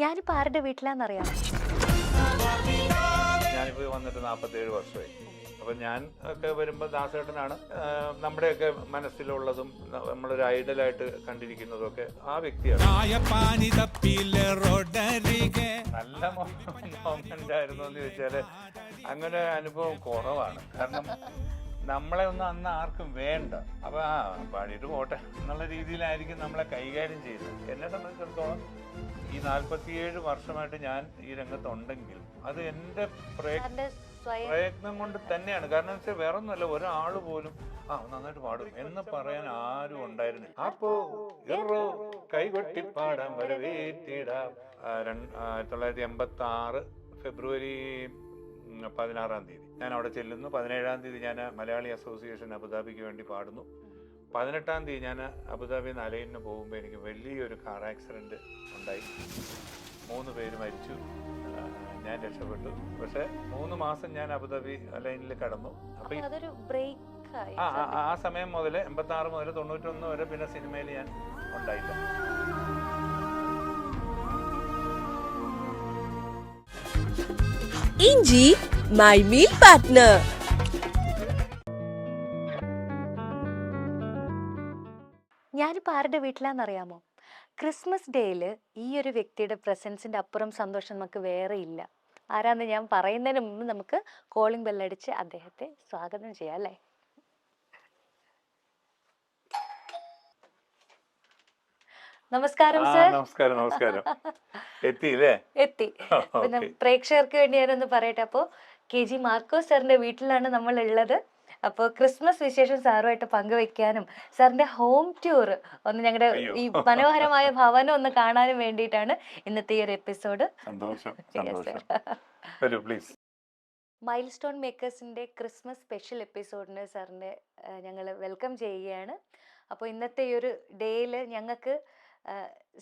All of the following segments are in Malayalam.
ഞാനിപ്പോ ആരുടെ വീട്ടിലാന്നറിയാമോ? ഞാനിപ്പോൾ വന്നിട്ട് 47 വർഷമായി. അപ്പം ഞാൻ ഒക്കെ വരുമ്പോൾ ദാസേട്ടനാണ് നമ്മുടെയൊക്കെ മനസ്സിലുള്ളതും നമ്മളൊരു ഐഡലായിട്ട് കണ്ടിരിക്കുന്നതും ഒക്കെ ആ വ്യക്തിയാണ്. നല്ല മൊമെന്റ് ആയിരുന്നു എന്ന് ചോദിച്ചാൽ അങ്ങനെ അനുഭവം കുറവാണ്. കാരണം നമ്മളെ ഒന്നും അന്ന് ആർക്കും വേണ്ട. അപ്പം പാടിയിട്ട് പോട്ടെ എന്നുള്ള രീതിയിലായിരിക്കും നമ്മളെ കൈകാര്യം ചെയ്യുന്നത്. എന്നെ സംബന്ധിച്ചിടത്തോളം ഈ 47 വർഷമായിട്ട് ഞാൻ ഈ രംഗത്തുണ്ടെങ്കിൽ അത് എൻ്റെ പ്രയത്നം കൊണ്ട് തന്നെയാണ്. കാരണം വെച്ചാൽ വേറെ ഒന്നുമല്ല, ഒരാൾ പോലും നന്നായിട്ട് പാടും എന്ന് പറയാൻ ആരും ഉണ്ടായിരുന്നില്ല. അപ്പോ കൈകൊട്ടി പാടാൻ വരവേറ്റിടാം. 1986 ഫെബ്രുവരി 16-ാം തീയതി ഞാൻ അവിടെ ചെല്ലുന്നു. 17-ാം തീയതി ഞാൻ മലയാളി അസോസിയേഷൻ അബുദാബിക്ക് വേണ്ടി പാടുന്നു. 18-ാം തീയതി ഞാൻ അബുദാബി അലൈനിന് പോകുമ്പോൾ എനിക്ക് വലിയൊരു കാർ ആക്സിഡൻറ്റ് ഉണ്ടായി. 3 പേര് മരിച്ചു. ഞാൻ രക്ഷപ്പെട്ടു. പക്ഷെ 3 മാസം ഞാൻ അബുദാബി അലൈനിൽ കടന്നു. അപ്പൊ ആ സമയം മുതൽ 86 മുതൽ 91 വരെ പിന്നെ സിനിമയിൽ ഞാൻ ഉണ്ടായില്ല. ഇഞ്ചി മൈ മീൽ പാർട്ട്ണർ. ഞാനിപ്പോൾ ആരുടെ വീട്ടിലാന്നറിയാമോ? ക്രിസ്മസ് ഡേയിൽ ഈ ഒരു വ്യക്തിയുടെ പ്രസൻസിൻ്റെ അപ്പുറം സന്തോഷം നമുക്ക് വേറെ ഇല്ല. ആരാന്ന് ഞാൻ പറയുന്നതിന് മുമ്പ് നമുക്ക് കോളിംഗ് ബെല്ലടിച്ച് അദ്ദേഹത്തെ സ്വാഗതം ചെയ്യാം അല്ലേ? നമസ്കാരം സർ. നമസ്കാരം. എത്തിയില്ലേ? എത്തി. പിന്നെ പ്രേക്ഷകർക്ക് വേണ്ടി ഞാനൊന്ന് പറയട്ടെ. അപ്പോൾ KG മാർക്കോസ് സാറിന്റെ വീട്ടിലാണ് നമ്മൾ ഉള്ളത്. അപ്പോൾ ക്രിസ്മസ് വിശേഷം സാറുമായിട്ട് പങ്കുവെക്കാനും സാറിന്റെ ഹോം ടൂർ ഒന്ന് ഞങ്ങളുടെ ഈ മനോഹരമായ ഭവനം ഒന്ന് കാണാനും വേണ്ടിയിട്ടാണ് ഇന്നത്തെ ഈ ഒരു എപ്പിസോഡ്. മൈൽ സ്റ്റോൺ മേക്കേഴ്സിന്റെ ക്രിസ്മസ് സ്പെഷ്യൽ എപ്പിസോഡിന് സാറിന്റെ ഞങ്ങൾ വെൽക്കം ചെയ്യുകയാണ്. അപ്പോൾ ഇന്നത്തെ ഈ ഒരു ഡേയിൽ ഞങ്ങൾക്ക്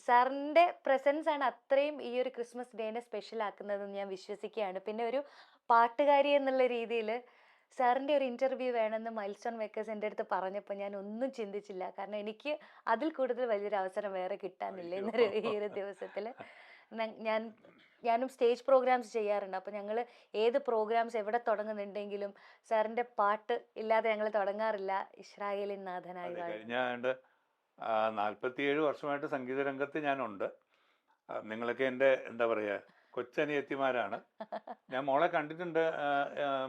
സാറിൻ്റെ പ്രസൻസ് ആണ് അത്രയും ഈ ഒരു ക്രിസ്മസ് ഡേനെ സ്പെഷ്യൽ ആക്കുന്നതെന്ന് ഞാൻ വിശ്വസിക്കുകയാണ്. പിന്നെ ഒരു പാട്ടുകാരി എന്നുള്ള രീതിയിൽ സാറിൻ്റെ ഒരു ഇൻ്റർവ്യൂ വേണമെന്ന് മൈൽ സ്റ്റോൺ മേക്കേഴ്സ് എൻ്റെ അടുത്ത് പറഞ്ഞപ്പോൾ ഞാൻ ഒന്നും ചിന്തിച്ചില്ല. കാരണം എനിക്ക് അതിൽ കൂടുതൽ വലിയൊരു അവസരം വേറെ കിട്ടാനില്ല ഈ ഒരു ദിവസത്തിൽ. ഞാനും സ്റ്റേജ് പ്രോഗ്രാംസ് ചെയ്യാറുണ്ട്. അപ്പോൾ ഞങ്ങൾ ഏത് പ്രോഗ്രാംസ് എവിടെ തുടങ്ങുന്നുണ്ടെങ്കിലും സാറിൻ്റെ പാട്ട് ഇല്ലാതെ ഞങ്ങൾ തുടങ്ങാറില്ല. ഇസ്രായേലിൻ നാഥനായി. 47 വർഷമായിട്ട് സംഗീത രംഗത്ത് ഞാനുണ്ട്. നിങ്ങളൊക്കെ എൻ്റെ എന്താ പറയുക കൊച്ചനിയത്തിമാരാണ്. ഞാൻ മോളെ കണ്ടിട്ടുണ്ട്.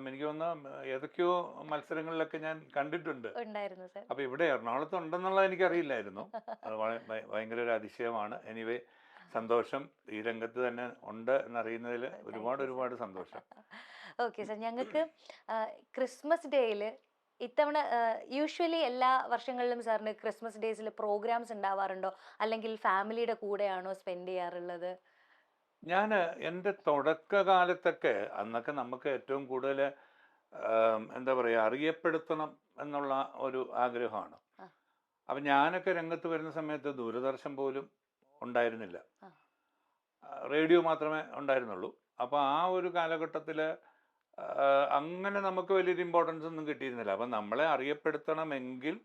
എനിക്ക് തോന്നുന്നു ഏതൊക്കെയോ മത്സരങ്ങളിലൊക്കെ ഞാൻ കണ്ടിട്ടുണ്ട്. അപ്പൊ ഇവിടെ എറണാകുളത്ത് ഉണ്ടെന്നുള്ളത് എനിക്കറിയില്ലായിരുന്നു. അത് ഭയങ്കര ഒരു അതിശയമാണ്. എനിവേ സന്തോഷം. ഈ രംഗത്ത് തന്നെ ഉണ്ട് എന്നറിയുന്നതിൽ ഒരുപാട് സന്തോഷം. ഓക്കെ സാർ, ഞങ്ങൾക്ക് ക്രിസ്മസ് ഡേയിൽ ഇത്തവണ യൂഷ്വലി എല്ലാ വർഷങ്ങളിലും സാറിന് ക്രിസ്മസ് ഡേയ്സിൽ പ്രോഗ്രാംസ് ഉണ്ടാവാറുണ്ടോ, അല്ലെങ്കിൽ ഫാമിലിയുടെ കൂടെയാണോ സ്പെൻഡ് ചെയ്യാറുള്ളത്? ഞാൻ എൻ്റെ തുടക്കകാലത്തൊക്കെ അന്നൊക്കെ നമുക്ക് ഏറ്റവും കൂടുതൽ എന്താ പറയുക അറിയപ്പെടുത്തണം എന്നുള്ള ഒരു ആഗ്രഹമാണ്. അപ്പം ഞാനൊക്കെ രംഗത്ത് വരുന്ന സമയത്ത് ദൂരദർശൻ പോലും ഉണ്ടായിരുന്നില്ല, റേഡിയോ മാത്രമേ ഉണ്ടായിരുന്നുള്ളൂ. അപ്പോൾ ആ ഒരു കാലഘട്ടത്തിൽ അങ്ങനെ നമുക്ക് വലിയൊരു ഇമ്പോർട്ടൻസ് ഒന്നും കിട്ടിയിരുന്നില്ല. അപ്പം നമ്മളെ അറിയപ്പെടുത്തണമെങ്കിൽ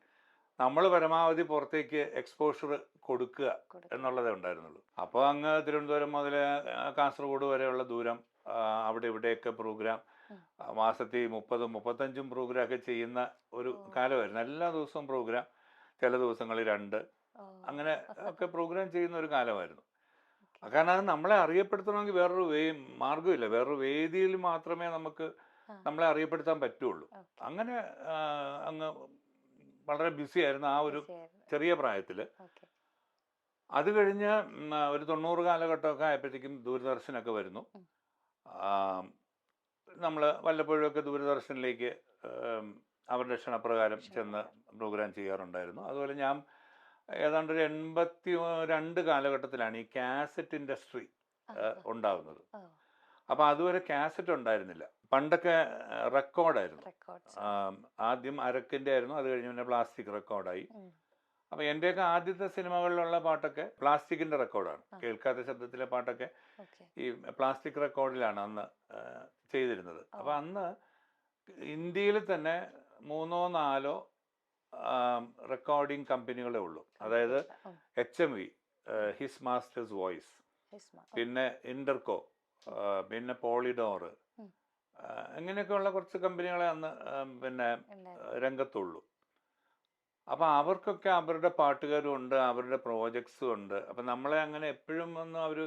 നമ്മൾ പരമാവധി പുറത്തേക്ക് എക്സ്പോഷർ കൊടുക്കുക എന്നുള്ളതേ ഉണ്ടായിരുന്നുള്ളൂ. അപ്പോൾ അങ്ങ് തിരുവനന്തപുരം മുതൽ കാസർഗോഡ് വരെയുള്ള ദൂരം, അവിടെ ഇവിടെയൊക്കെ പ്രോഗ്രാം, മാസത്തിൽ 30-35 പ്രോഗ്രാം ഒക്കെ ചെയ്യുന്ന ഒരു കാലമായിരുന്നു. എല്ലാ ദിവസവും പ്രോഗ്രാം, ചില ദിവസങ്ങളിൽ 2 അങ്ങനെ ഒക്കെ പ്രോഗ്രാം ചെയ്യുന്ന ഒരു കാലമായിരുന്നു. കാരണം അത് നമ്മളെ അറിയപ്പെടുത്തണമെങ്കിൽ വേറൊരു മാർഗമില്ല. വേറൊരു വേദിയിൽ മാത്രമേ നമുക്ക് നമ്മളെ അറിയപ്പെടുത്താൻ പറ്റുള്ളൂ. അങ്ങനെ അങ്ങ് വളരെ ബിസി ആയിരുന്നു ആ ഒരു ചെറിയ പ്രായത്തിൽ. അത് കഴിഞ്ഞ് ഒരു 90 കാലഘട്ടമൊക്കെ ആയപ്പോഴത്തേക്കും ദൂരദർശനൊക്കെ വരുന്നു. നമ്മൾ വല്ലപ്പോഴുമൊക്കെ ദൂരദർശനിലേക്ക് അവരുടെ ക്ഷണപ്രകാരം ചെന്ന് പ്രോഗ്രാം ചെയ്യാറുണ്ടായിരുന്നു. അതുപോലെ ഞാൻ ഏതാണ്ട് ഒരു 82 കാലഘട്ടത്തിലാണ് ഈ കാസറ്റ് ഇൻഡസ്ട്രി ഉണ്ടാകുന്നത്. അപ്പോൾ അതുവരെ കാസറ്റ് ഉണ്ടായിരുന്നില്ല. പണ്ടൊക്കെ റെക്കോർഡായിരുന്നു. ആദ്യം അരക്കിൻ്റെ ആയിരുന്നു, അത് കഴിഞ്ഞ് പിന്നെ പ്ലാസ്റ്റിക് റെക്കോർഡായി. അപ്പോൾ എൻ്റെയൊക്കെ ആദ്യത്തെ സിനിമകളിലുള്ള പാട്ടൊക്കെ പ്ലാസ്റ്റിക്കിൻ്റെ റെക്കോർഡാണ്. കേൾക്കാത്ത ശബ്ദത്തിലെ പാട്ടൊക്കെ ഈ പ്ലാസ്റ്റിക് റെക്കോർഡിലാണ് അന്ന് ചെയ്തിരുന്നത്. അപ്പോൾ അന്ന് ഇന്ത്യയിൽ തന്നെ 3-4 റെക്കോർഡിംഗ് കമ്പനികളേ ഉള്ളൂ. അതായത് HMV, ഹിസ് മാസ്റ്റേഴ്സ് വോയിസ്, പിന്നെ ഇന്റർകോ, പിന്നെ പോളിഡോർ, ഇങ്ങനെയൊക്കെയുള്ള കുറച്ച് കമ്പനികളെ അന്ന് പിന്നെ രംഗത്തുള്ളൂ. അപ്പം അവർക്കൊക്കെ അവരുടെ പാട്ടുകാരും ഉണ്ട്, അവരുടെ പ്രോജക്ട്സും ഉണ്ട്. അപ്പം നമ്മളെ അങ്ങനെ എപ്പോഴും ഒന്നും അവർ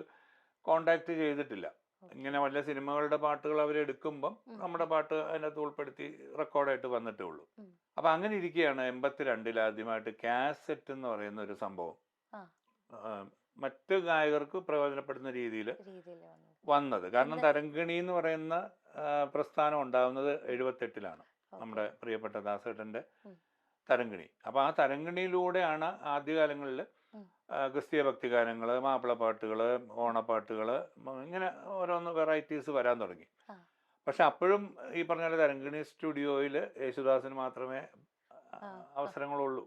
കോണ്ടാക്ട് ചെയ്തിട്ടില്ല. ഇങ്ങനെ വല്ല സിനിമകളുടെ പാട്ടുകൾ അവരെടുക്കുമ്പം നമ്മുടെ പാട്ട് അതിനകത്ത് ഉൾപ്പെടുത്തി റെക്കോർഡായിട്ട് വന്നിട്ടേ ഉള്ളൂ. അപ്പം അങ്ങനെ ഇരിക്കുകയാണ് 82 ആദ്യമായിട്ട് കാസറ്റ് എന്ന് പറയുന്ന ഒരു സംഭവം മറ്റ് ഗായകർക്ക് പ്രയോജനപ്പെടുന്ന രീതിയിൽ വന്നത്. കാരണം തരംഗിണി എന്ന് പറയുന്ന പ്രസ്ഥാനം ഉണ്ടാകുന്നത് 78 നമ്മുടെ പ്രിയപ്പെട്ട ദാസേട്ടൻ്റെ തരംഗിണി. അപ്പോൾ ആ തരംഗിണിയിലൂടെയാണ് ആദ്യകാലങ്ങളിൽ ക്രിസ്തീയ ഭക്തിഗാനങ്ങൾ, മാപ്പിളപ്പാട്ടുകൾ, ഓണപ്പാട്ടുകൾ, ഇങ്ങനെ ഓരോന്ന് വെറൈറ്റീസ് വരാൻ തുടങ്ങി. പക്ഷെ അപ്പോഴും ഈ പറഞ്ഞ പോലെ തരംഗിണി സ്റ്റുഡിയോയിൽ യേശുദാസിന് മാത്രമേ അവസരങ്ങളുള്ളൂ.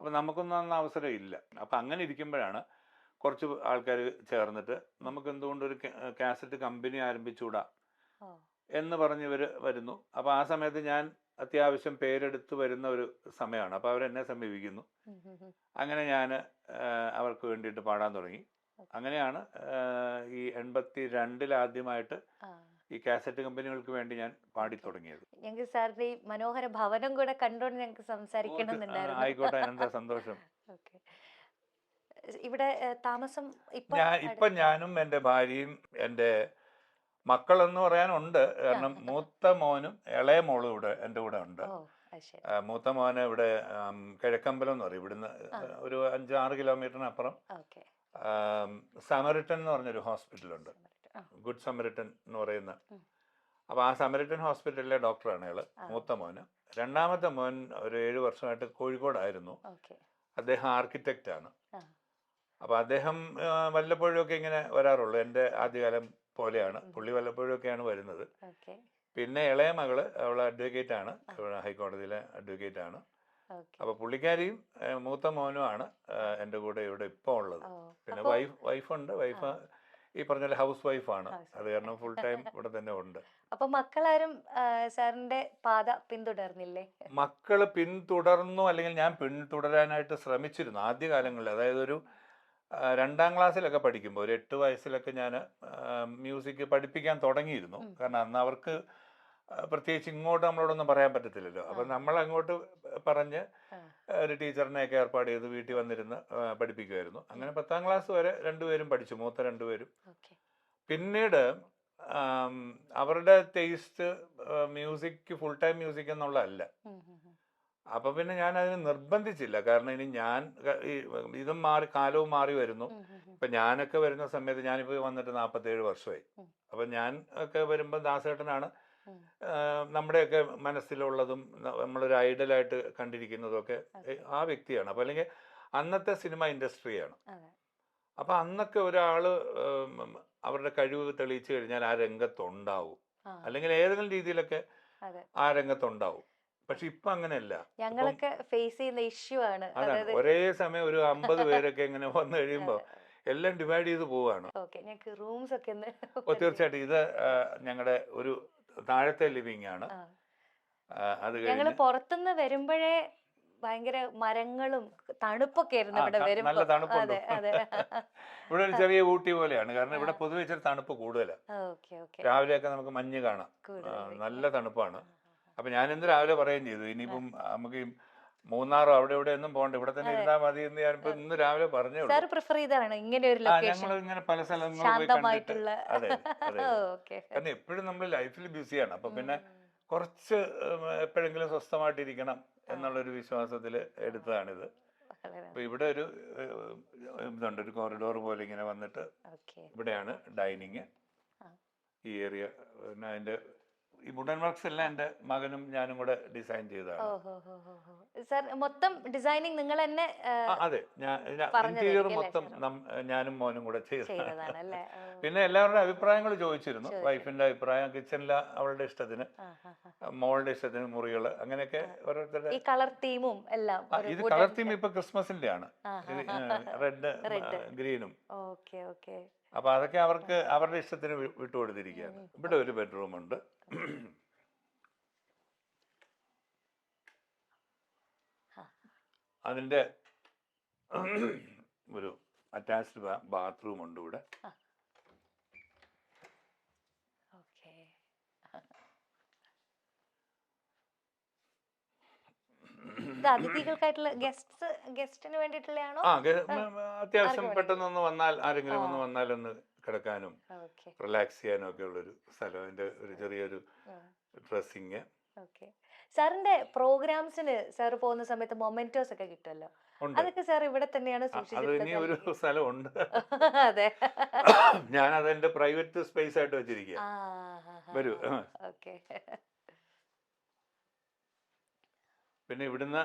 അപ്പം നമുക്കൊന്നും അന്ന് അവസരം ഇല്ല. അപ്പം അങ്ങനെ ഇരിക്കുമ്പോഴാണ് കുറച്ച് ആൾക്കാർ ചേർന്നിട്ട് നമുക്ക് എന്തുകൊണ്ടൊരു കാസറ്റ് കമ്പനി ആരംഭിച്ചുകൂടാ എന്ന് പറഞ്ഞിവർ വരുന്നു. അപ്പോൾ ആ സമയത്ത് ഞാൻ അത്യാവശ്യം പേരെടുത്ത് വരുന്ന ഒരു സമയമാണ്. അപ്പോൾ അവരെന്നെ സമീപിക്കുന്നു. അങ്ങനെ ഞാൻ അവർക്ക് വേണ്ടിയിട്ട് പാടാൻ തുടങ്ങി. അങ്ങനെയാണ് ഈ 82 ആദ്യമായിട്ട് ഈ കാസറ്റ് കമ്പനികൾക്ക് വേണ്ടി ഞാൻ പാടി തുടങ്ങിയത്. ഞങ്ങൾക്ക് സാറിന്റെ ഈ മനോഹര ഭവനം കൂടെ കണ്ടുകൊണ്ട് ഞങ്ങൾക്ക് സംസാരിക്കണമെന്നുണ്ടായിരുന്നു. ആയിക്കോട്ടെ, എന്താ സന്തോഷം. ഇവിടെ താമസം ഇപ്പൊ ഞാനും എൻ്റെ ഭാര്യയും എൻ്റെ മക്കളെന്ന് പറയാനുണ്ട്. കാരണം മൂത്ത മോനും ഇളയ മോളും ഇവിടെ എൻ്റെ കൂടെ ഉണ്ട്. മൂത്ത മോന് ഇവിടെ കിഴക്കമ്പലം എന്ന് പറയും, ഇവിടുന്ന് ഒരു 5-6 കിലോമീറ്ററിനപ്പുറം സമരിട്ടൻ എന്ന് പറഞ്ഞൊരു ഹോസ്പിറ്റലുണ്ട്, ഗുഡ് സമരിട്ടൻ എന്ന് പറയുന്ന. അപ്പോൾ ആ സമരിട്ടൻ ഹോസ്പിറ്റലിലെ ഡോക്ടറാണ് അയാൾ, മൂത്ത മോന്. രണ്ടാമത്തെ മോൻ ഒരു 7 വർഷമായിട്ട് കോഴിക്കോടായിരുന്നു. അദ്ദേഹം ആർക്കിടെക്റ്റാണ്. അപ്പോൾ അദ്ദേഹം വല്ലപ്പോഴുമൊക്കെ ഇങ്ങനെ വരാറുള്ളൂ. എൻ്റെ ആദ്യകാലം പോലെയാണ്, പുള്ളി വല്ലപ്പോഴൊക്കെയാണ് വരുന്നത്. പിന്നെ ഇളയ മകള്, അവൾ അഡ്വക്കേറ്റ് ആണ്, ഹൈക്കോടതിയിലെ അഡ്വക്കേറ്റ് ആണ്. അപ്പോൾ പുള്ളിക്കാരിയും മൂത്ത മോനുമാണ് എൻ്റെ കൂടെ ഇവിടെ ഇപ്പോൾ ഉള്ളത്. പിന്നെ വൈഫുണ്ട്. വൈഫ് ഈ പറഞ്ഞ ഹൗസ് വൈഫാണ്, അത് കാരണം ഫുൾ ടൈം ഇവിടെ തന്നെ ഉണ്ട്. അപ്പൊ മക്കളാരും സാറിന്റെ പാത പിന്തുടർന്നില്ലേ? മക്കള് പിന്തുടർന്നു, അല്ലെങ്കിൽ ഞാൻ പിന്തുടരാനായിട്ട് ശ്രമിച്ചിരുന്നു ആദ്യകാലങ്ങളിൽ. അതായത് ഒരു 2ാം ക്ലാസ്സിലൊക്കെ പഠിക്കുമ്പോൾ, ഒരു 8 വയസ്സിലൊക്കെ ഞാൻ മ്യൂസിക് പഠിപ്പിക്കാൻ തുടങ്ങിയിരുന്നു. കാരണം അന്ന് അവർക്ക് പ്രത്യേകിച്ച് ഇങ്ങോട്ട് നമ്മളോടൊന്നും പറയാൻ പറ്റത്തില്ലല്ലോ. അപ്പം നമ്മൾ അങ്ങോട്ട് പറഞ്ഞ് ഒരു ടീച്ചറിനെയൊക്കെ ഏർപ്പാട് ചെയ്ത് വീട്ടിൽ വന്നിരുന്ന് പഠിപ്പിക്കുമായിരുന്നു. അങ്ങനെ 10ാം ക്ലാസ് വരെ രണ്ടുപേരും പഠിച്ചു, മൂത്ത രണ്ടുപേരും. പിന്നീട് അവരുടെ taste music full time music എന്നുള്ളതല്ല. അപ്പൊ പിന്നെ ഞാൻ അതിന് നിർബന്ധിച്ചില്ല. കാരണം ഇനി ഞാൻ ഇതും മാറി, കാലവും മാറി വരുന്നു. ഇപ്പൊ ഞാനൊക്കെ വരുന്ന സമയത്ത്, ഞാനിപ്പോ വന്നിട്ട് 47 വർഷമായി. അപ്പൊ ഞാൻ ഒക്കെ വരുമ്പോൾ ദാസേട്ടനാണ് നമ്മുടെയൊക്കെ മനസ്സിലുള്ളതും നമ്മളൊരു ഐഡലായിട്ട് കണ്ടിരിക്കുന്നതും ഒക്കെ ആ വ്യക്തിയാണ്. അപ്പൊ അല്ലെങ്കിൽ അന്നത്തെ സിനിമ ഇൻഡസ്ട്രിയാണ്. അപ്പൊ അന്നൊക്കെ ഒരാള് അവരുടെ കഴിവ് തെളിയിച്ചു കഴിഞ്ഞാൽ ആ രംഗത്തുണ്ടാവും, അല്ലെങ്കിൽ ഏതെങ്കിലും രീതിയിലൊക്കെ ആ രംഗത്തുണ്ടാവും. പക്ഷെ ഇപ്പൊ അങ്ങനെയല്ല. ഞങ്ങളൊക്കെ ഫേസ് ചെയ്യുന്ന ഇഷ്യൂ ആണ്. അതാണ്, ഒരേ സമയം ഒരു 50 പേരൊക്കെ ഇങ്ങനെ വന്നു കഴിയുമ്പോ എല്ലാം ഡിവൈഡ് ചെയ്ത് പോവാണ്. തീർച്ചയായിട്ടും ഇത് ഞങ്ങളുടെ ഒരു താഴത്തെ ലിവിംഗ് ആണ്. അത് ഞങ്ങള് പുറത്തുനിന്ന് വരുമ്പോഴേ ഭയങ്കര മരങ്ങളും തണുപ്പൊക്കെ ആയിരുന്നു ഇവിടെ വരുമ്പോ. നല്ല തണുപ്പുണ്ട്. ഇവിടെ ഒരു ചെറിയ ഊട്ടി പോലെയാണ്, കാരണം ഇവിടെ പൊതുവെ ഇച്ചിരി തണുപ്പ് കൂടുതലാണ്. രാവിലെയൊക്കെ നമുക്ക് മഞ്ഞ് കാണാം, നല്ല തണുപ്പാണ്. അപ്പൊ ഞാൻ ഇന്ന് രാവിലെ പറയുകയും ചെയ്തു, ഇനിയിപ്പം നമുക്ക് ഈ മൂന്നാറോ അവിടെ ഇവിടെ ഒന്നും പോകണ്ട, ഇവിടെ തന്നെ ഇരുന്നാൽ മതി എന്ന് ഞാനിപ്പോ ഇന്ന് രാവിലെ പറഞ്ഞു. ഞങ്ങൾ ഇങ്ങനെ പല സ്ഥലങ്ങളിൽ പോയി കണ്ടിട്ട്. അതെ അതെ, കാരണം എപ്പോഴും നമ്മൾ ലൈഫിൽ ബിസിയാണ്. അപ്പൊ പിന്നെ കുറച്ച് എപ്പോഴെങ്കിലും സ്വസ്ഥമായിട്ടിരിക്കണം എന്നുള്ളൊരു വിശ്വാസത്തിൽ എടുത്തതാണിത്. അപ്പൊ ഇവിടെ ഒരു ഇതുണ്ട്, ഒരു കോറിഡോർ പോലെ ഇങ്ങനെ വന്നിട്ട് ഇവിടെയാണ് ഡൈനിങ്. ഈ ഏരിയ പിന്നെ അതിന്റെ ഈ വുഡൻ വർക്ക്സ് എല്ലാം എൻ്റെ മകനും ഞാനും കൂടെ ഡിസൈൻ ചെയ്തതാണ്. മൊത്തം ഡിസൈനിങ് നിങ്ങൾ തന്നെ? അതെ, ഇന്റീരിയർ മൊത്തം ഞാനും മോനും കൂടെ ചെയ്തതാണ്. പിന്നെ എല്ലാവരുടെ അഭിപ്രായങ്ങൾ ചോദിച്ചിരുന്നു. വൈഫിന്റെ അഭിപ്രായം, കിച്ചണിലെ അവളുടെ ഇഷ്ടത്തിന്, മോളുടെ ഇഷ്ടത്തിന് മുറികള്, അങ്ങനെയൊക്കെ ഓരോരുത്തരുടെ കളർ തീമും എല്ലാം. ഇത് കളർ തീം ഇപ്പൊ ക്രിസ്മസിന്റെ ആണ്, റെഡ് ഗ്രീനും. അപ്പൊ അതൊക്കെ അവർക്ക് അവരുടെ ഇഷ്ടത്തിന് വിട്ടുകൊടുത്തിരിക്കുകയാണ്. ഇവിടെ ഒരു ബെഡ്റൂം ഉണ്ട്. അതിൻ്റെ ഒരു അറ്റാച്ച്ഡ് ബാത്റൂം ഉണ്ട് ഇവിടെ. ഓക്കെ. ഇത് അതിഥികൾക്കായിട്ടുള്ള ഗസ്റ്റിന് വേണ്ടിയിട്ടുള്ളതാണോ? അത്യാവശ്യം പെട്ടെന്നൊന്ന് വന്നാൽ ആരെങ്കിലും ഒന്ന് വന്നാൽ ഒന്ന് കിടക്കാനും ഓക്കെ. റിലാക്സ് ചെയ്യാനും ഒക്കെ ഉള്ളൊരു സ്ഥലം. അതിന്റെ ഒരു ചെറിയൊരു ഡ്രസ്സിങ്. ഓക്കെ. സാറിന്റെ പ്രോഗ്രാംസിന് സാർ പോകുന്ന സമയത്ത് മൊമെന്റോസ് ഒക്കെ കിട്ടുമല്ലോ, ഉണ്ട്. അതൊക്കെ സാർ ഇവിടെ തന്നെയാണ് അത് ഇനി ഒരു സ്ഥലമുണ്ട്. അതെ. ഞാൻ അതെന്റെ പ്രൈവറ്റ് സ്പേസ് ആയിട്ട് വെച്ചിരിക്കുക. വരൂ. ഓക്കെ. പിന്നെ ഇവിടുന്ന്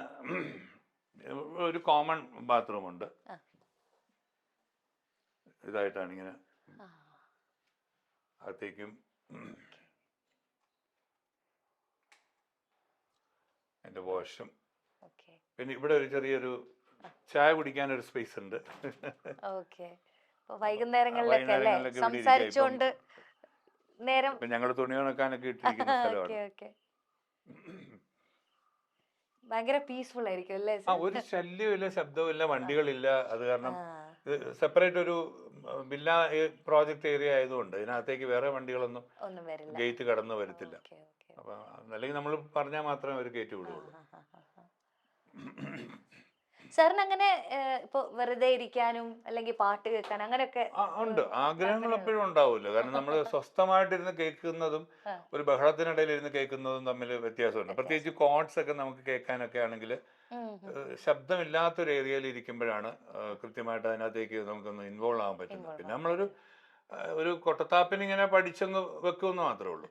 ഒരു കോമൺ ബാത്റൂം ഉണ്ട്. ഇതായിട്ടാണ് ഇങ്ങനെ അകത്തേക്കും എൻ്റെ വാഷും. പിന്നെ ഇവിടെ ഒരു ചെറിയൊരു ചായ കുടിക്കാനൊരു സ്പേസ് ഉണ്ട്. ഓക്കെ. വൈകുന്നേരങ്ങളിലൊക്കെ അല്ലേ സംസാരിച്ചുകൊണ്ട് നേരം ഞങ്ങൾ തുണി ഉണക്കാനൊക്കെ ഇട്ടിരിക്കുന്ന സ്ഥലമാണ്. ഭയങ്കര പീസ്ഫുൾ ആയിരിക്കും അല്ലേ? ഒരു ശല്യമില്ല, ശബ്ദമില്ല, വണ്ടികളില്ല. അത് കാരണം സെപ്പറേറ്റ് ഒരു വില്ല പ്രോജക്റ്റ് ഏരിയ ആയതുകൊണ്ട് ഇതിനകത്തേക്ക് വേറെ വണ്ടികളൊന്നും ഗേറ്റ് കടന്നു വരത്തില്ല. അപ്പൊ അല്ലെങ്കിൽ നമ്മൾ പറഞ്ഞാൽ മാത്രമേ അവർ കയറ്റി വിടുള്ളൂ. സാറിന് അങ്ങനെ ഇപ്പൊ വെറുതെ ഇരിക്കാനും അല്ലെങ്കിൽ പാട്ട് കേൾക്കാൻ അങ്ങനെയൊക്കെ ഉണ്ട്. ആഗ്രഹങ്ങൾ എപ്പോഴും ഉണ്ടാവില്ല. കാരണം നമ്മൾ സ്വസ്ഥമായിട്ടിരുന്ന് കേൾക്കുന്നതും ഒരു ബഹളത്തിനിടയിൽ ഇരുന്ന് കേൾക്കുന്നതും തമ്മിൽ വ്യത്യാസമുണ്ട്. പ്രത്യേകിച്ച് കോഡ്സ് ഒക്കെ നമുക്ക് കേൾക്കാനൊക്കെ ആണെങ്കിൽ ശബ്ദമില്ലാത്തൊരു ഏരിയയിൽ ഇരിക്കുമ്പോഴാണ് കൃത്യമായിട്ട് അതിനകത്തേക്ക് നമുക്കൊന്ന് ഇൻവോൾവ് ആകാൻ പറ്റുന്നത്. പിന്നെ നമ്മളൊരു ഒരു കൊട്ടത്താപ്പിന് ഇങ്ങനെ പഠിച്ചൊന്ന് വെക്കുമെന്ന് മാത്രമേ ഉള്ളൂ.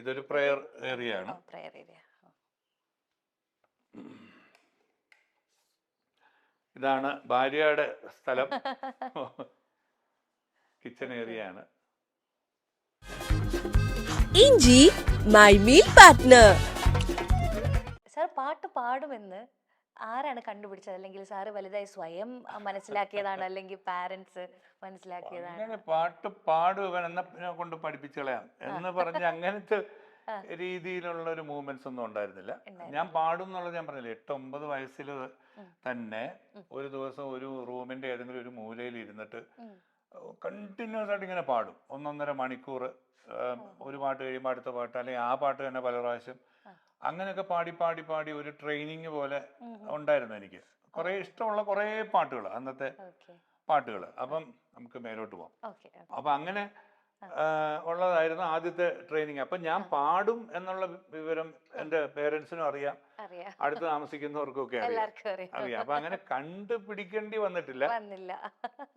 ഇതൊരു പ്രയർ ഏരിയ ആണ്. ഇതാണ് ഭാര്യയുടെ സ്ഥലം. കിച്ചൺ ഏരിയ ആണ്. ഇഞ്ചി മൈ മീൽ പാർട്ട്ണർ. സാർ പാട്ട് പാടുമെന്ന് ആരാണ് കണ്ടുപിടിച്ചത്? അല്ലെങ്കിൽ സാറ് വലുതായി സ്വയം മനസ്സിലാക്കിയതാണ്, അല്ലെങ്കിൽ പാരന്റ്സ് മനസ്സിലാക്കിയതാണ്? അങ്ങനെ പാട്ട് പാടുവൻ എന്നെ കൊണ്ട് പഠിപ്പിച്ചു കളയാം എന്ന് പറഞ്ഞ് അങ്ങനത്തെ രീതിയിലുള്ള ഒരു മൂവ്മെന്റ്സ് ഒന്നും ഉണ്ടായിരുന്നില്ല. ഞാൻ പാടും എന്നുള്ളത് ഞാൻ പറഞ്ഞില്ല. 8-9 വയസ്സിൽ തന്നെ ഒരു ദിവസം ഒരു റൂമിന്റെ ഏതെങ്കിലും ഒരു മൂലയിൽ ഇരുന്നിട്ട് കണ്ടിന്യൂസ് ആയിട്ട് ഇങ്ങനെ പാടും. 1-1.5 മണിക്കൂർ. ഒരു പാട്ട് കഴിയുമ്പോൾ അടുത്ത പാട്ട്, അല്ലെങ്കിൽ ആ പാട്ട് തന്നെ പല പ്രാവശ്യം അങ്ങനെയൊക്കെ പാടി പാടി പാടി ഒരു ട്രെയിനിങ് പോലെ ഉണ്ടായിരുന്നു എനിക്ക്. കുറെ ഇഷ്ടമുള്ള കുറെ പാട്ടുകൾ, അന്നത്തെ പാട്ടുകൾ. അപ്പം നമുക്ക് മേലോട്ട് പോവാം. അപ്പൊ അങ്ങനെ ഉള്ളതായിരുന്നു ആദ്യത്തെ ട്രെയിനിങ്. അപ്പൊ ഞാൻ പാടും എന്നുള്ള വിവരം എൻ്റെ പേരൻസിനും അറിയാം, അടുത്ത് താമസിക്കുന്നവർക്കൊക്കെ അറിയാം. അപ്പൊ അങ്ങനെ കണ്ടുപിടിക്കേണ്ടി വന്നിട്ടില്ല.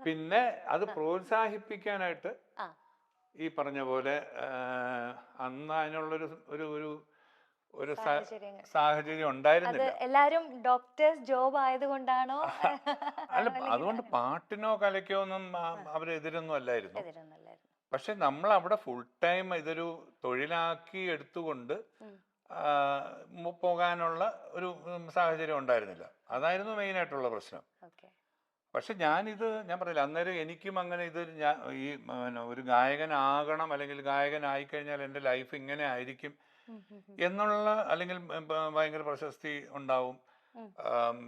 പിന്നെ അത് പ്രോത്സാഹിപ്പിക്കാനായിട്ട് ഈ പറഞ്ഞ പോലെ അന്ന് അതിനുള്ളൊരു ഒരു ഒരു ഒരു സാഹചര്യം ഉണ്ടായിരുന്നില്ല. എല്ലാരും ഡോക്ടേഴ്സ് ജോബ് ആയതുകൊണ്ടാണോ? അല്ല, അതുകൊണ്ട് പാട്ടിനോ കലയ്ക്കോ ഒന്നും അവരെതിരൊന്നും അല്ലായിരുന്നു. പക്ഷെ നമ്മൾ അവിടെ ഫുൾ ടൈം ഇതൊരു തൊഴിലാക്കി എടുത്തുകൊണ്ട് പോകാനുള്ള ഒരു സാഹചര്യം ഉണ്ടായിരുന്നില്ല. അതായിരുന്നു മെയിനായിട്ടുള്ള പ്രശ്നം. പക്ഷെ ഞാൻ പറഞ്ഞില്ല, അന്നേരം എനിക്കും അങ്ങനെ ഈ ഒരു ഗായകനാകണം, അല്ലെങ്കിൽ ഗായകനായിക്കഴിഞ്ഞാൽ എൻ്റെ ലൈഫ് ഇങ്ങനെ ആയിരിക്കും എന്നുള്ള, അല്ലെങ്കിൽ ഭയങ്കര പ്രശസ്തി ഉണ്ടാവും,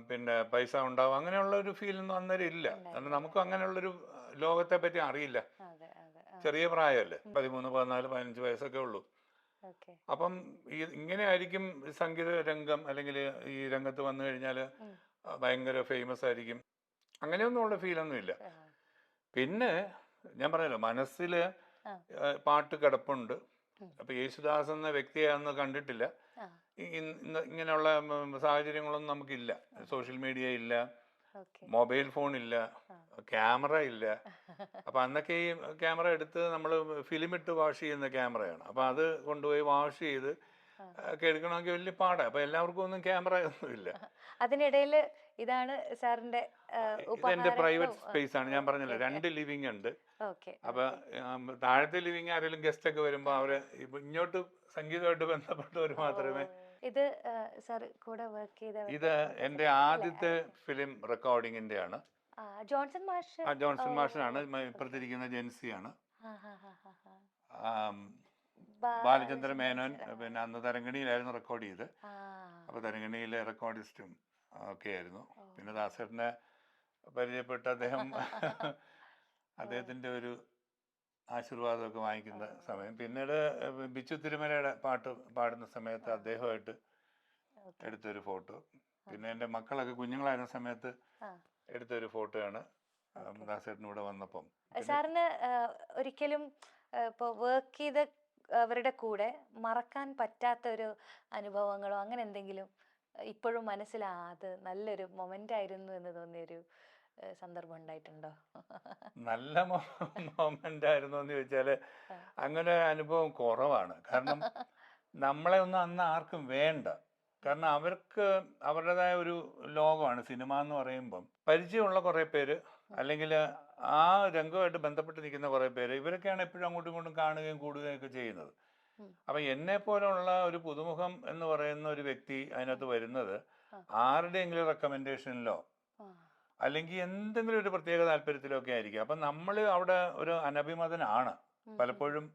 പിന്നെ പൈസ ഉണ്ടാവും, അങ്ങനെയുള്ള ഒരു ഫീലൊന്നും അന്നേരം ഇല്ല. കാരണം നമുക്കും അങ്ങനെയുള്ളൊരു ലോകത്തെ പറ്റി അറിയില്ല. ചെറിയ പ്രായമല്ലേ, 13, 14, 15 വയസ്സൊക്കെ ഉള്ളൂ. അപ്പം ഇങ്ങനെ ആയിരിക്കും സംഗീത രംഗം, അല്ലെങ്കിൽ ഈ രംഗത്ത് വന്നു കഴിഞ്ഞാൽ ഭയങ്കര ഫേമസ് ആയിരിക്കും, അങ്ങനെയൊന്നും ഉള്ള ഫീലൊന്നും ഇല്ല. പിന്നെ ഞാൻ പറഞ്ഞല്ലോ, മനസ്സിൽ പാട്ട് കിടപ്പുണ്ട്. അപ്പൊ യേശുദാസ് എന്ന വ്യക്തിയെ അന്ന് കണ്ടിട്ടില്ല. ഇങ്ങനെയുള്ള സാഹചര്യങ്ങളൊന്നും നമുക്കില്ല. സോഷ്യൽ മീഡിയ ഇല്ല, മൊബൈൽ ഫോൺ ഇല്ല, ക്യാമറ ഇല്ല. അപ്പൊ അന്നൊക്കെ ഈ ക്യാമറ എടുത്ത് നമ്മൾ ഫിലിം ഇട്ട് വാഷ് ചെയ്യുന്ന ക്യാമറയാണ്. അപ്പൊ അത് കൊണ്ടുപോയി വാഷ് ചെയ്ത് എടുക്കണമെങ്കിൽ വലിയ പാടാണ്. അപ്പൊ എല്ലാവർക്കും ഒന്നും ക്യാമറ ഒന്നും ഇല്ല. അതിനിടയിൽ ഇതാണ് സാറിന്റെ ഇതെന്റെ പ്രൈവറ്റ് സ്പേസ് ആണ്. ഞാൻ പറഞ്ഞല്ലോ, 2 ലിവിങ് ഉണ്ട്. അപ്പൊ താഴത്തെ ലിവിങ് ആരെങ്കിലും ഗസ്റ്റ് ഒക്കെ വരുമ്പോ അവര് ഇങ്ങോട്ട് സംഗീതമായിട്ട് ബന്ധപ്പെട്ടവർ മാത്രമേ. ഇത് എന്റെ ആദ്യത്തെ ഫിലിം റെക്കോർഡിങ്ങിന്റെ ആണ്. ജോൺസൺ മാഷാണ്. ഇപ്പുറത്തിരിക്കുന്ന ജെൻസിയാണ്. ബാലചന്ദ്ര മേനോൻ പിന്നെ അന്ന് തരങ്കണിയിലായിരുന്നു റെക്കോർഡ് ചെയ്ത്. അപ്പൊ തരങ്കണിയിലെ റെക്കോർഡിസ്റ്റും ഒക്കെ ആയിരുന്നു. പിന്നെ ദാസേട്ടന്റെ പരിചയപ്പെട്ട് അദ്ദേഹത്തിൻ്റെ ഒരു ആശീർവാദമൊക്കെ വാങ്ങിക്കുന്ന സമയം. പിന്നീട് ബിച്ചു തിരുമലയുടെ പാട്ട് പാടുന്ന സമയത്ത് അദ്ദേഹമായിട്ട് എടുത്തൊരു ഫോട്ടോ. പിന്നെ എൻ്റെ മക്കളൊക്കെ കുഞ്ഞുങ്ങളായിരുന്ന സമയത്ത് എടുത്തൊരു ഫോട്ടോയാണ് ദാസേട്ടൻ ഇവിടെ വന്നപ്പം. സാറിന് ഒരിക്കലും ഇപ്പോൾ വർക്ക് ചെയ്ത അവരുടെ കൂടെ മറക്കാൻ പറ്റാത്ത ഒരു അനുഭവങ്ങളോ അങ്ങനെ എന്തെങ്കിലും ഇപ്പോഴും അത് നല്ലൊരു മൊമെന്റ് ആയിരുന്നു എന്ന് തോന്നിയൊരു സന്ദർഭം ഉണ്ടായിട്ടുണ്ടോ? നല്ല മൊമെന്റ് ആയിരുന്നു എന്ന് ചോദിച്ചാല് അങ്ങനെ അനുഭവം കുറവാണ്. കാരണം നമ്മളെ ഒന്നും അന്ന് ആർക്കും വേണ്ട. കാരണം അവർക്ക് അവരുടേതായ ഒരു ലോകമാണ് സിനിമ എന്ന് പറയുമ്പം. പരിചയമുള്ള കുറേ പേര് അല്ലെങ്കിൽ ആ രംഗമായിട്ട് ബന്ധപ്പെട്ട് നിൽക്കുന്ന കുറേ പേര്, ഇവരൊക്കെയാണ് എപ്പോഴും അങ്ങോട്ടും ഇങ്ങോട്ടും കാണുകയും കൂടുകയും ഒക്കെ ചെയ്യുന്നത്. അപ്പം എന്നെ പോലുള്ള ഒരു പുതുമുഖം എന്ന് പറയുന്ന ഒരു വ്യക്തി അതിനകത്ത് വരുന്നത് ആരുടെയെങ്കിലും റെക്കമെൻഡേഷനിലോ അല്ലെങ്കിൽ എന്തെങ്കിലും ഒരു പ്രത്യേക താല്പര്യത്തിലോ ഒക്കെ ആയിരിക്കും. അപ്പം നമ്മൾ അവിടെ ഒരു അനഭിമതനാണ്. പലപ്പോഴും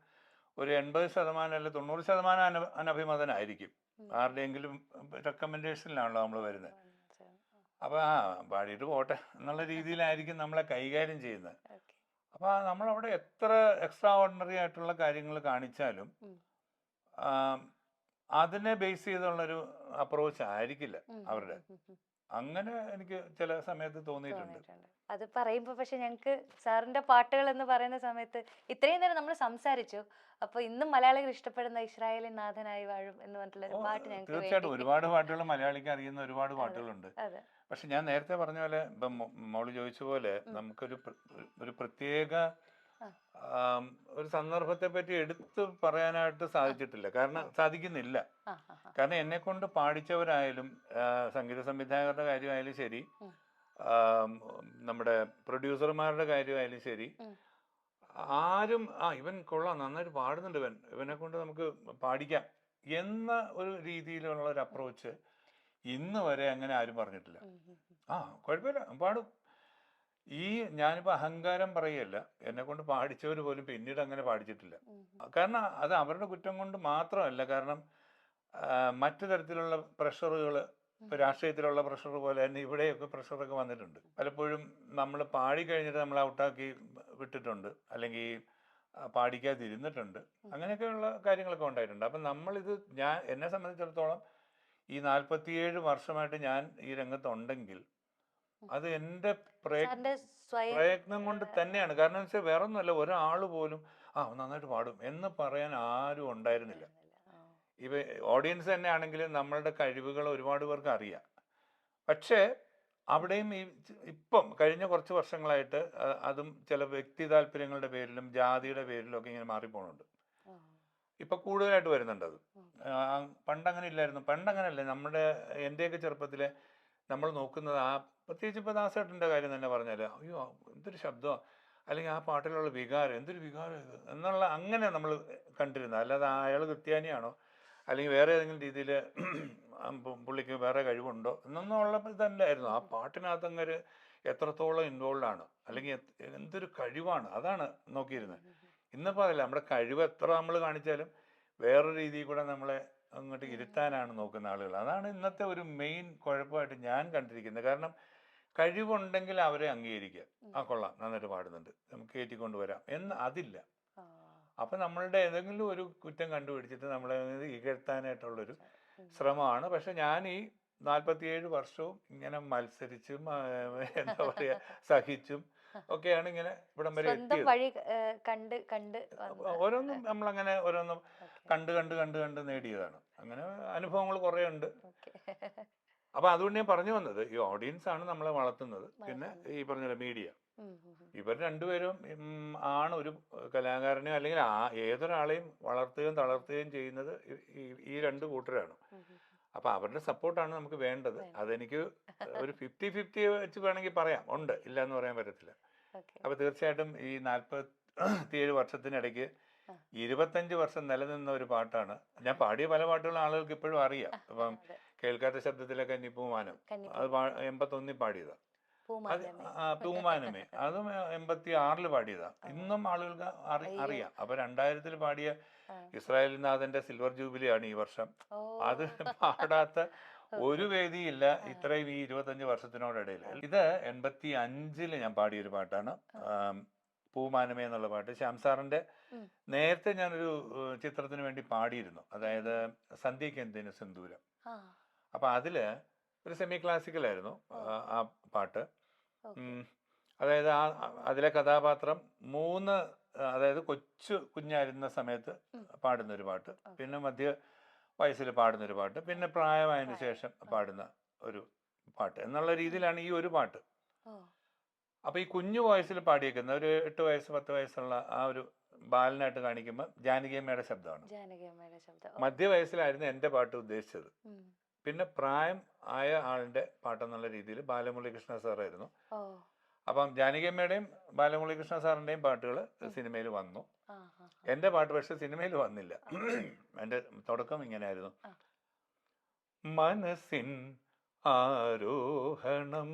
ഒരു 80% അല്ലെങ്കിൽ 90% അനഭിമതനായിരിക്കും. ആരുടെയെങ്കിലും റെക്കമെൻഡേഷനിലാണല്ലോ നമ്മൾ വരുന്നത്. അപ്പോൾ പാടിയിട്ട് പോട്ടെ എന്നുള്ള രീതിയിലായിരിക്കും നമ്മളെ കൈകാര്യം ചെയ്യുന്നത്. അപ്പോൾ നമ്മളവിടെ എത്ര എക്സ്ട്രാ ഓർഡിനറി ആയിട്ടുള്ള കാര്യങ്ങൾ കാണിച്ചാലും അതിനെ ബേസ് ചെയ്തുള്ളൊരു അപ്രോച്ച് ആയിരിക്കില്ല അവരുടെ. അങ്ങനെ എനിക്ക് ചില സമയത്ത് തോന്നിയിട്ടുണ്ട്. അത് പറയുമ്പോൾ പക്ഷെ ഞങ്ങൾക്ക് സാറിന്റെ പാട്ടുകൾ എന്ന് പറയുന്ന സമയത്ത് ഇത്രയും നേരം നമ്മൾ സംസാരിച്ചു. അപ്പൊ ഇന്നും മലയാളികൾ ഇഷ്ടപ്പെടുന്ന ഇസ്രായേലിൻ നാഥനായി വാഴും എന്ന് പറഞ്ഞിട്ടുള്ള ഒരു പാട്ട് ഞങ്ങൾക്ക് തീർച്ചയായിട്ടും ഒരുപാട് പാട്ടുകൾ മലയാളിക്ക് അറിയുന്ന ഒരുപാട് പാട്ടുകളുണ്ട്. പക്ഷെ ഞാൻ നേരത്തെ പറഞ്ഞ പോലെ ഇപ്പം മോള് ചോദിച്ച പോലെ നമുക്കൊരു ഒരു പ്രത്യേക ഒരു സന്ദർഭത്തെ പറ്റി എടുത്തു പറയാനായിട്ട് സാധിച്ചിട്ടില്ല. കാരണം സാധിക്കുന്നില്ല. കാരണം എന്നെ കൊണ്ട് പാടിച്ചവരായാലും സംഗീത സംവിധായകരുടെ കാര്യമായാലും ശരി, നമ്മുടെ പ്രൊഡ്യൂസർമാരുടെ കാര്യമായാലും ശരി, ആരും ഇവൻ കൊള്ളാം, നന്നായിട്ട് പാടുന്നുണ്ട്, ഇവനെ കൊണ്ട് നമുക്ക് പാടിക്കാം എന്ന ഒരു രീതിയിലുള്ള ഒരു അപ്രോച്ച് ഇന്ന് വരെ അങ്ങനെ ആരും പറഞ്ഞിട്ടില്ല. കുഴപ്പമില്ല, പാടും. ഞാനിപ്പോൾ അഹങ്കാരം പറയല്ല, എന്നെ കൊണ്ട് പാടിച്ചവർ പോലും പിന്നീട് അങ്ങനെ പാടിച്ചിട്ടില്ല. കാരണം അത് അവരുടെ കുറ്റം കൊണ്ട് മാത്രമല്ല. കാരണം മറ്റു തരത്തിലുള്ള പ്രഷറുകൾ, ഇപ്പോൾ രാഷ്ട്രീയത്തിലുള്ള പ്രഷർ പോലെ തന്നെ ഇവിടെയൊക്കെ പ്രഷറൊക്കെ വന്നിട്ടുണ്ട്. പലപ്പോഴും നമ്മൾ പാടിക്കഴിഞ്ഞിട്ട് നമ്മൾ ഔട്ടാക്കി വിട്ടിട്ടുണ്ട്, അല്ലെങ്കിൽ പാടിക്കാതിരുന്നിട്ടുണ്ട്. അങ്ങനെയൊക്കെയുള്ള കാര്യങ്ങളൊക്കെ ഉണ്ടായിട്ടുണ്ട്. അപ്പം നമ്മളിത് എന്നെ സംബന്ധിച്ചിടത്തോളം ഈ 47 വർഷമായിട്ട് ഞാൻ ഈ രംഗത്തുണ്ടെങ്കിൽ അത് എൻ്റെ പ്രയത്നം കൊണ്ട് തന്നെയാണ്. കാരണം എന്ന് വെച്ചാൽ വേറെ ഒന്നുമല്ല, ഒരാൾ പോലും നന്നായിട്ട് പാടും എന്ന് പറയാൻ ആരും ഉണ്ടായിരുന്നില്ല. ഇവ ഓഡിയൻസ് തന്നെ ആണെങ്കിലും നമ്മളുടെ കഴിവുകൾ ഒരുപാട് പേർക്ക് അറിയാം. പക്ഷേ അവിടെയും ഇപ്പം കഴിഞ്ഞ കുറച്ച് വർഷങ്ങളായിട്ട് അതും ചില വ്യക്തി താല്പര്യങ്ങളുടെ പേരിലും ജാതിയുടെ പേരിലും ഒക്കെ ഇങ്ങനെ മാറിപ്പോണുണ്ട്. ഇപ്പം കൂടുതലായിട്ട് വരുന്നുണ്ട് അത്. പണ്ടങ്ങനെ ഇല്ലായിരുന്നു. പണ്ടങ്ങനല്ലേ, എൻ്റെയൊക്കെ ചെറുപ്പത്തിൽ നമ്മൾ നോക്കുന്നത് പ്രത്യേകിച്ച് ഇപ്പോൾ ദാസേട്ടൻ്റെ കാര്യം തന്നെ പറഞ്ഞാൽ, അയ്യോ എന്തൊരു ശബ്ദമാണ്, അല്ലെങ്കിൽ ആ പാട്ടിലുള്ള വികാരം, എന്തൊരു വികാരം ഇത് എന്നുള്ള അങ്ങനെ നമ്മൾ കണ്ടിരുന്നത്. അല്ലാതെ അയാൾ ക്രിസ്ത്യാനിയാണോ അല്ലെങ്കിൽ വേറെ ഏതെങ്കിലും രീതിയിൽ പുള്ളിക്ക് വേറെ കഴിവുണ്ടോ എന്നൊന്നുള്ള ഇതല്ലായിരുന്നു. ആ പാട്ടിനകത്ത് അങ്ങനെ എത്രത്തോളം ഇൻവോൾവ് ആണ്, അല്ലെങ്കിൽ എന്തൊരു കഴിവാണ്, അതാണ് നോക്കിയിരുന്നത്. ഇന്നിപ്പോൾ അതല്ല, നമ്മുടെ കഴിവ് എത്ര നമ്മൾ കാണിച്ചാലും വേറൊരു രീതിയിൽ കൂടെ നമ്മളെ അങ്ങോട്ട് ഇരുത്താനാണ് നോക്കുന്ന ആളുകൾ. അതാണ് ഇന്നത്തെ ഒരു മെയിൻ കുഴപ്പമായിട്ട് ഞാൻ കണ്ടിരിക്കുന്നത്. കാരണം കഴിവുണ്ടെങ്കിൽ അവരെ അംഗീകരിക്കുക, കൊള്ളാം, നന്നായിട്ട് പാടുന്നുണ്ട്, നമുക്ക് കയറ്റിക്കൊണ്ടുവരാം എന്ന് അതില്ല. അപ്പം നമ്മളുടെ ഏതെങ്കിലും ഒരു കുറ്റം കണ്ടുപിടിച്ചിട്ട് നമ്മളെ ഇകഴ്ത്താനായിട്ടുള്ളൊരു ശ്രമമാണ്. പക്ഷെ ഞാൻ ഈ 47 വർഷവും ഇങ്ങനെ മത്സരിച്ചും എന്താ പറയുക സഹിച്ചും ഒക്കെയാണ് ഇങ്ങനെ ഇവിടം വരെ എത്തിയത്. ഓരോന്നും നമ്മളങ്ങനെ ഓരോന്നും കണ്ട് കണ്ട് കണ്ട് കണ്ട് നേടിയതാണ്. അങ്ങനെ അനുഭവങ്ങൾ കുറേ ഉണ്ട്. അപ്പൊ അതുകൊണ്ട് ഞാൻ പറഞ്ഞു വന്നത്, ഈ ഓഡിയൻസ് ആണ് നമ്മളെ വളർത്തുന്നത്. പിന്നെ ഈ പറഞ്ഞ മീഡിയ, ഇവർ രണ്ടുപേരും ആണ് ഒരു കലാകാരനെ അല്ലെങ്കിൽ ഏതൊരാളെയും വളർത്തുകയും തളർത്തുകയും ചെയ്യുന്നത് ഈ രണ്ട് കൂട്ടരാണ്. അപ്പൊ അവരുടെ സപ്പോർട്ടാണ് നമുക്ക് വേണ്ടത്. അതെനിക്ക് ഒരു 50-50 വെച്ച് വേണമെങ്കിൽ പറയാം, ഉണ്ട്, ഇല്ല എന്ന് പറയാൻ പറ്റത്തില്ല. അപ്പൊ തീർച്ചയായിട്ടും ഈ 47 വർഷത്തിനിടയ്ക്ക് 25 വർഷം നിലനിന്ന ഒരു പാട്ടാണ്. ഞാൻ പാടിയ പല പാട്ടുകളും ആളുകൾക്ക് ഇപ്പോഴും അറിയാം. ഇപ്പം കേൾക്കാത്ത ശബ്ദത്തിലെ കന്നിപ്പൂമാനം, അത് 81 പാടിയതാ. പൂമാനമേ, അതും 86 പാടിയതാ. ഇന്നും ആളുകൾക്ക് അറിയാം. അപ്പൊ 2000 പാടിയ ഇസ്രായേൽ നാഥന്റെ സിൽവർ ജൂബിലി ആണ് ഈ വർഷം. അത് പാടാത്ത ഒരു വേദിയില്ല ഇത്രയും ഈ 25 വർഷത്തിനോടിടയിൽ. ഇത് 85-ല് ഞാൻ പാടിയൊരു പാട്ടാണ്. പൂമാനമേ എന്നുള്ള പാട്ട് ശ്യാം സാറിന്റെ നേരത്തെ ഞാനൊരു ചിത്രത്തിന് വേണ്ടി പാടിയിരുന്നു. അതായത് സന്ധ്യയ്ക്ക് എന്തിനു സിന്ദൂരം. അപ്പൊ അതില് ഒരു സെമി ക്ലാസിക്കലായിരുന്നു ആ പാട്ട്. അതായത് അതിലെ കഥാപാത്രം അതായത് കുഞ്ഞായിരുന്ന സമയത്ത് പാടുന്ന ഒരു പാട്ട്, പിന്നെ മധ്യ വയസ്സിൽ പാടുന്നൊരു പാട്ട്, പിന്നെ പ്രായമായതിനു ശേഷം പാടുന്ന ഒരു പാട്ട് എന്നുള്ള രീതിയിലാണ് ഈ ഒരു പാട്ട്. അപ്പൊ ഈ കുഞ്ഞു വയസ്സിൽ പാടിയേക്കുന്ന ഒരു 8 വയസ്സ് 10 വയസ്സുള്ള ആ ഒരു ബാലനായിട്ട് കാണിക്കുമ്പോൾ ജാനകിയമ്മയുടെ ശബ്ദമാണ്. മധ്യ വയസ്സിലായിരുന്നു എൻ്റെ പാട്ട് ഉദ്ദേശിച്ചത്. പിന്നെ പ്രായം ആയ ആളിന്റെ പാട്ടെന്നുള്ള രീതിയിൽ ബാലമുരളികൃഷ്ണ സാറായിരുന്നു. അപ്പം ജാനകിയമ്മയുടെയും ബാലമുരളികൃഷ്ണ സാറിന്റെയും പാട്ടുകൾ സിനിമയിൽ വന്നു. എന്റെ പാട്ട് പക്ഷെ സിനിമയിൽ വന്നില്ല. എന്റെ തുടക്കം ഇങ്ങനെയായിരുന്നു. മനസ്സിൻ ആരോഹണം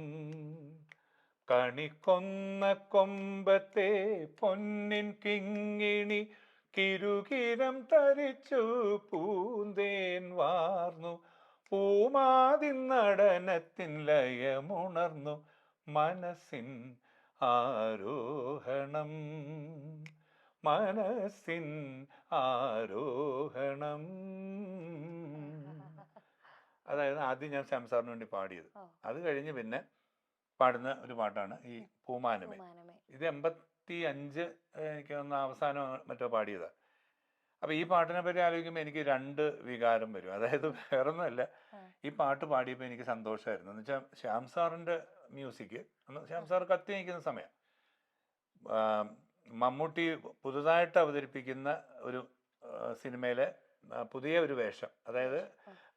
കണിക്കൊന്ന കൊമ്പത്തെ പൊന്നിൻ കിങ്ങിണി കിരുകിരം തരിച്ചു പൂന്തേൻ വാർന്നു പൂമാതിൻ നടനത്തിൻ ലയമുണർന്നു മനസ്സിൻ ആരോഹണം മനസ്സിൻ ആരോഹണം. അതായത് ആദ്യം ഞാൻ ശ്യാം സാറിന് വേണ്ടി പാടിയത്. അത് കഴിഞ്ഞ് പിന്നെ പാടുന്ന ഒരു പാട്ടാണ് ഈ പൂമാനമേ. ഇത് 85 എനിക്ക് ഒന്ന് അവസാനം മറ്റോ പാടിയതാണ്. അപ്പൊ ഈ പാട്ടിനെ പറ്റി ആലോചിക്കുമ്പോൾ എനിക്ക് 2 വികാരം വരും. അതായത് വേറൊന്നുമല്ല, ഈ പാട്ട് പാടിയപ്പോൾ എനിക്ക് സന്തോഷമായിരുന്നു. എന്ന് വെച്ചാൽ ശ്യാം സാറിന്റെ മ്യൂസിക്, ശ്യാം സാർ കത്തി നിൽക്കുന്ന സമയം, മമ്മൂട്ടി പുതുതായിട്ട് അവതരിപ്പിക്കുന്ന ഒരു സിനിമയിലെ പുതിയ ഒരു വേഷം, അതായത്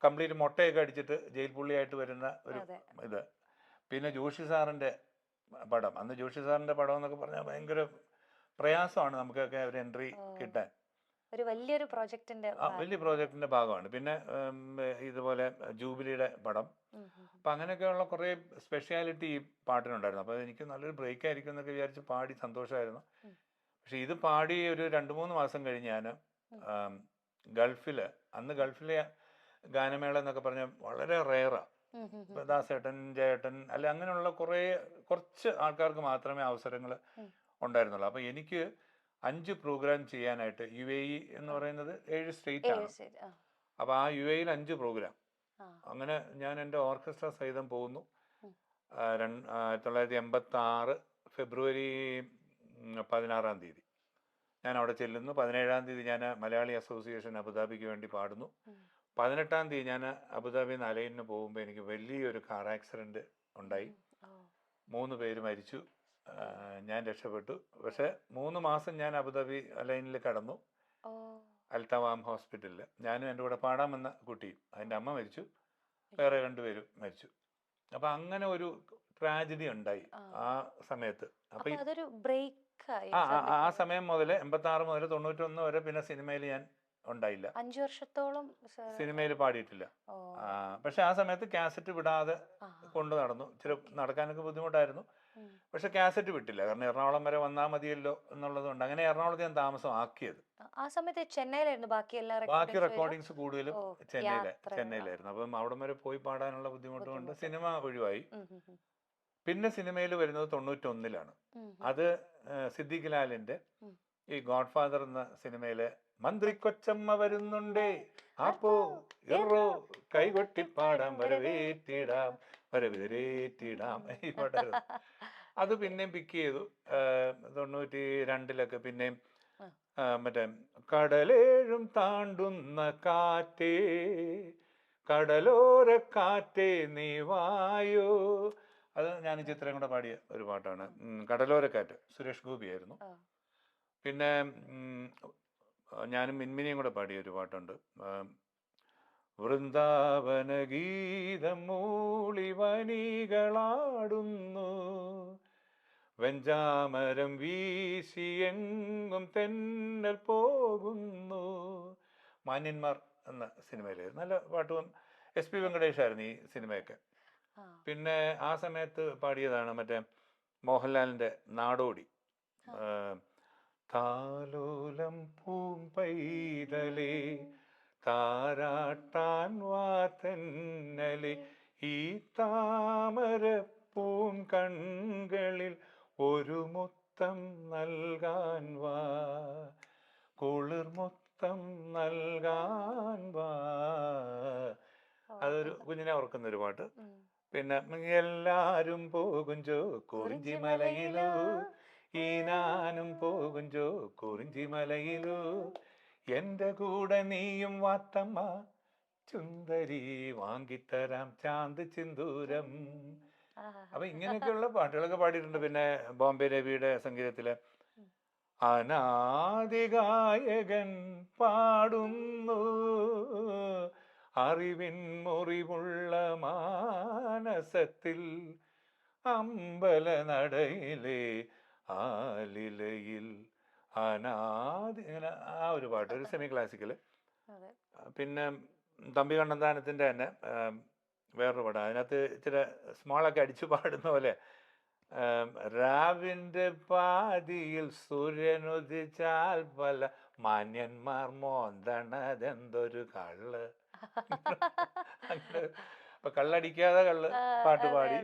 കംപ്ലീറ്റ് മൊട്ടയൊക്കെ അടിച്ചിട്ട് ജയിൽ പുള്ളിയായിട്ട് വരുന്ന ഒരു ഇത്. പിന്നെ ജോഷി സാറിന്റെ പടം, അന്ന് ജോഷി സാറിന്റെ പടം എന്നൊക്കെ പറഞ്ഞാൽ ഭയങ്കര പ്രയാസമാണ് നമുക്കൊക്കെ ഒരു എൻട്രി കിട്ടാൻ. വലിയ പ്രോജക്റ്റിന്റെ ഭാഗമാണ്. പിന്നെ ഇതുപോലെ ജൂബിലിയുടെ പടം. അപ്പൊ അങ്ങനെയൊക്കെയുള്ള കുറെ സ്പെഷ്യാലിറ്റി ഈ പാട്ടിനുണ്ടായിരുന്നു. അപ്പൊ എനിക്ക് നല്ലൊരു ബ്രേക്ക് ആയിരിക്കും എന്നൊക്കെ വിചാരിച്ച് പാടി സന്തോഷമായിരുന്നു. പക്ഷെ ഇത് പാടി ഒരു 2-3 മാസം കഴിഞ്ഞ് ഞാൻ അന്ന് ഗൾഫിലെ ഗാനമേള എന്നൊക്കെ പറഞ്ഞാൽ വളരെ റെയറാ. ദാസേട്ടൻ, ജയേട്ടൻ അല്ലെ അങ്ങനെയുള്ള കുറച്ച് ആൾക്കാർക്ക് മാത്രമേ അവസരങ്ങൾ ഉണ്ടായിരുന്നുള്ളൂ. അപ്പൊ എനിക്ക് 5 പ്രോഗ്രാം ചെയ്യാനായിട്ട് UAE എന്ന് പറയുന്നത് 7 സ്റ്റേറ്റ് ആണ്. അപ്പൊ ആ UAEയിൽ 5 പ്രോഗ്രാം. അങ്ങനെ ഞാൻ എൻ്റെ ഓർക്കസ്ട്ര സഹിതം പോകുന്നു. 1986 ഫെബ്രുവരി 16-ാം തീയതി ഞാൻ അവിടെ ചെല്ലുന്നു. 17-ാം തീയതി ഞാൻ മലയാളി അസോസിയേഷൻ അബുദാബിക്ക് വേണ്ടി പാടുന്നു. 18-ാം തീയതി ഞാൻ അബുദാബി അലൈനിന് പോകുമ്പോൾ എനിക്ക് വലിയൊരു കാർ ആക്സിഡന്റ് ഉണ്ടായി. 3 പേര് മരിച്ചു. ഞാൻ രക്ഷപ്പെട്ടു. പക്ഷെ 3 മാസം ഞാൻ അബുദാബി അലൈനിൽ കടന്നു, അൽത്തവാം ഹോസ്പിറ്റലിൽ. ഞാനും എൻ്റെ കൂടെ പാടാൻ വന്ന കുട്ടിയും. അതിൻ്റെ അമ്മ മരിച്ചു, വേറെ 2 പേരും മരിച്ചു. അപ്പൊ അങ്ങനെ ഒരു ട്രാജഡി ഉണ്ടായി ആ സമയത്ത്. അപ്പൊ ആ സമയം മുതൽ 86 മുതൽ 91 വരെ പിന്നെ സിനിമയിൽ ഞാൻ ഉണ്ടായില്ല. 5 വർഷത്തോളം സിനിമയിൽ പാടിയിട്ടില്ല. പക്ഷെ ആ സമയത്ത് കാസറ്റ് വിടാതെ കൊണ്ടു നടന്നു. ഇച്ചിരി നടക്കാനൊക്കെ ബുദ്ധിമുട്ടായിരുന്നു. പക്ഷെ കാസറ്റ് വിട്ടില്ല, കാരണം എറണാകുളം വരെ വന്നാൽ മതിയല്ലോ എന്നുള്ളതുകൊണ്ട് അങ്ങനെ എറണാകുളത്ത് ഞാൻ താമസം ആക്കിയത്. ആ സമയത്ത് ചെന്നൈയിലായിരുന്നു ബാക്കി റെക്കോർഡിങ്സ് കൂടുതലും ചെന്നൈയിലായിരുന്നു. അപ്പം അവിടം വരെ പോയി പാടാനുള്ള ബുദ്ധിമുട്ട് കൊണ്ട് സിനിമ ഒഴിവായി. പിന്നെ സിനിമയിൽ വരുന്നത് 91-ലാണ്. അത് സിദ്ദിഖ് ലാലിന്റെ ഈ ഗോഡ് ഫാദർ എന്ന സിനിമയിലെ മന്ത്രി കൊച്ചമ്മ വരുന്നുണ്ടേ അപ്പോ ഇറോ കൈകൊട്ടിപ്പാടാം വരവേറ്റിടാം വരവേറ്റിടാം ഈ പാട്ടായിരുന്നു. അത് പിന്നെയും പിക്ക് ചെയ്തു. 92-ലൊക്കെ പിന്നെയും മറ്റേ കടലേഴും താണ്ടുന്ന കാറ്റേ കടലോര കാറ്റേ നീ വായോ, അത് ഞാൻ ചിത്രം കൂടെ പാടിയ ഒരു പാട്ടാണ്. കടലോരക്കാറ്റ് സുരേഷ് ഗോപി ആയിരുന്നു. പിന്നെ ഞാനും മിൻമിനിയും കൂടെ പാടിയ ഒരു പാട്ടുണ്ട്. വൃന്ദാവന ഗീതം മൂളി വനികളാടുന്നു വെഞ്ചാമരം വീശി എങ്ങും തെന്നൽ പോകുന്നു. മാന്യന്മാർ എന്ന സിനിമയില് നല്ല പാട്ടും SP വെങ്കടേഷായിരുന്നു ഈ സിനിമയൊക്കെ. പിന്നെ ആ സമയത്ത് പാടിയതാണ് മറ്റേ മോഹൻലാലിന്റെ നാടോടി. താലോലം പൂമ്പൈതലേ താരാട്ടാൻ വാ തെന്നലേ വാ, കുളിർമുത്തം നൽകാൻ വാ. അതൊരു കുഞ്ഞിനെ ഓർക്കുന്ന ഒരു പാട്ട്. പിന്നെ എല്ലാരും പോകുഞ്ചോ കുറിഞ്ചി മലയിലോ, ഈ നാനും പോകുഞ്ചോ കുറിഞ്ചി മലയിലോ, എന്റെ കൂടെ നീയും വാത്തമ്മ, ചുന്ദരി വാങ്ങിത്തരാം ചാന്ത് ചിന്തൂരം. അപ്പൊ ഇങ്ങനെയൊക്കെയുള്ള പാട്ടുകളൊക്കെ പാടിയിട്ടുണ്ട്. പിന്നെ ബോംബെ രവിയുടെ സംഗീതത്തില് അനാദിഗായകൻ പാടുന്നു, അറിവിൻ മുറിവുള്ള മാനസത്തിൽ, അമ്പല നടയിലെ ആലിലയിൽ ഇങ്ങനെ ആ ഒരു പാട്ട്, ഒരു സെമി ക്ലാസിക്കല്. പിന്നെ തമ്പി കണ്ണന്താനത്തിൻ്റെ തന്നെ വേറൊരു പാട്ട്, അതിനകത്ത് ഇച്ചിരി സ്മോളൊക്കെ അടിച്ചു പാടുന്ന പോലെ, രാവിന്റെ പാതിയിൽ സൂര്യനുദിച്ചാൽ പല മാന്യന്മാർ മോന്തണതെന്തൊരു കള്ള്. അങ്ങനെ അപ്പൊ കള്ളടിക്കാതെ കള്ള് പാട്ട് പാടി.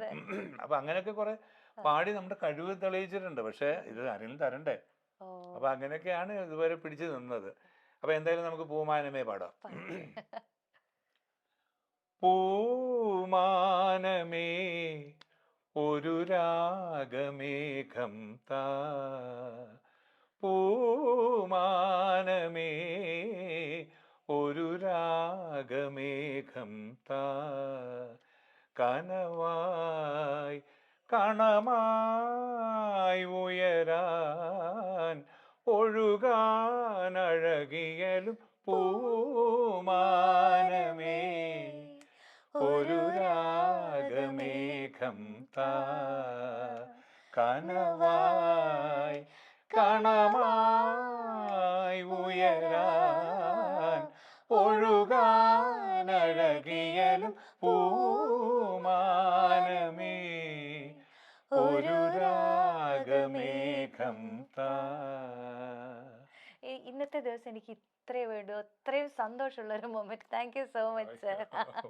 അപ്പൊ അങ്ങനെയൊക്കെ കുറെ പാടി നമ്മുടെ കഴിവ് തെളിയിച്ചിട്ടുണ്ട്. പക്ഷെ ഇത് ആരെങ്കിലും തരണ്ടേ? അപ്പൊ അങ്ങനെയൊക്കെയാണ് ഇതുവരെ പിടിച്ചു നിന്നത്. അപ്പൊ എന്തായാലും നമുക്ക് പൂമാനമേ പാടാം. പൂമാനമേ ഒരു രാഗമേഘം താ, പൂമാനമേ ഒരു രാഗമേഘം താ, കനവായി കണമായി ഉയരാൻ ഒഴുകാനഴകിയലും പൂമാനമേ ഒരു രാഗമേഘം താ, കനവായി കണമായി ഉയരാൻ ഒഴുകാനഴകിയലും പൂമാനമേ ഒരു രാഗമേഘം താ. ഇന്നത്തെ ദിവസം എനിക്ക് ഇത്രയേ വേണ്ടൂ. അത്രയും സന്തോഷമുള്ള ഒരു moment. Thank you so much sir.